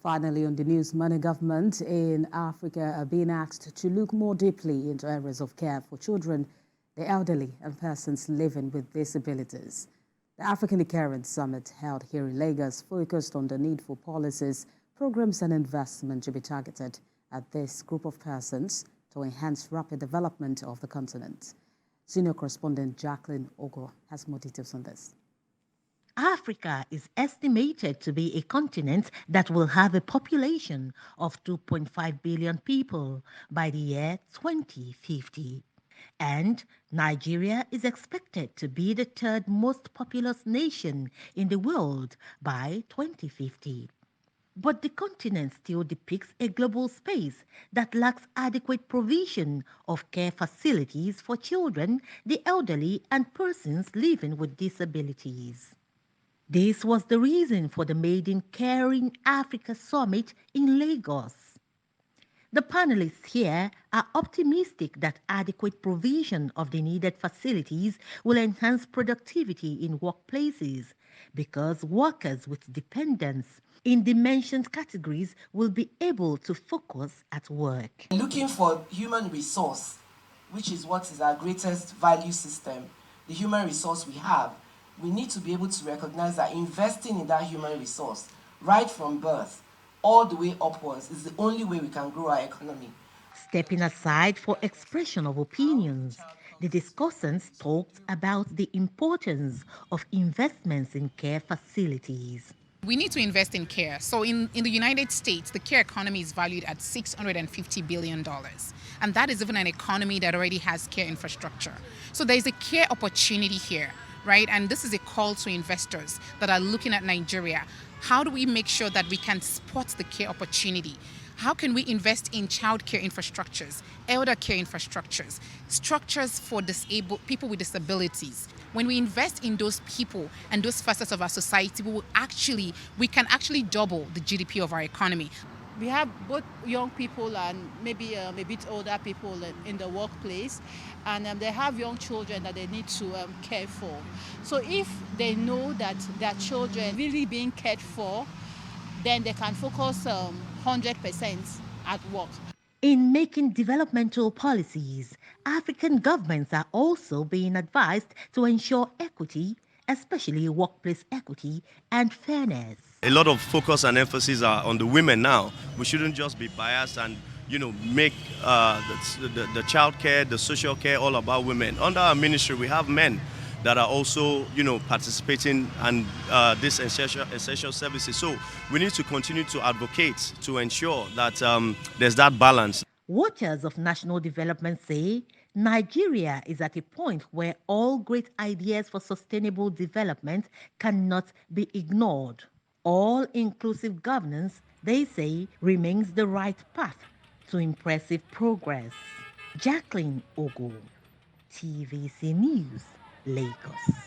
Finally, on the news, many governments in Africa are being asked to look more deeply into areas of care for children, the elderly, and persons living with disabilities. The African Caring Summit held here in Lagos focused on the need for policies, programs, and investment to be targeted at this group of persons to enhance rapid development of the continent. Senior correspondent Jacqueline Ogo has more details on this. Africa is estimated to be a continent that will have a population of 2.5 billion people by the year 2050. And Nigeria is expected to be the third most populous nation in the world by 2050. But the continent still depicts a global space that lacks adequate provision of care facilities for children, the elderly, and persons living with disabilities. This was the reason for the Made in Caring Africa Summit in Lagos. The panelists here are optimistic that adequate provision of the needed facilities will enhance productivity in workplaces because workers with dependents in the mentioned categories will be able to focus at work. Looking for human resource, which is what is our greatest value system, the human resource we have, we need to be able to recognize that investing in that human resource right from birth all the way upwards is the only way we can grow our economy. Stepping aside for expression of opinions, the discussants talked about the importance of investments in care facilities. We need to invest in care. So in the United States, the care economy is valued at $650 billion. And that is even an economy that already has care infrastructure. So there's a care opportunity here, right? And this is a call to investors that are looking at Nigeria. How do we make sure that we can spot the care opportunity? How can we invest in child care infrastructures, elder care infrastructures, structures for disabled people with disabilities? When we invest in those people and those facets of our society, we can actually double the GDP of our economy. We have both young people and maybe a bit older people in the workplace, and they have young children that they need to care for. So if they know that their children really being cared for, then they can focus 100% at work. In making developmental policies, African governments are also being advised to ensure equity, especially workplace equity and fairness. A lot of focus and emphasis are on the women now. We shouldn't just be biased and make the child care, the social care all about women. Under our ministry, we have men that are also, participating in these essential services. So we need to continue to advocate to ensure that there's that balance. Watchers of national development say Nigeria is at a point where all great ideas for sustainable development cannot be ignored. All-inclusive governance, they say, remains the right path to impressive progress. Jacqueline Ogo, TVC News, Lagos.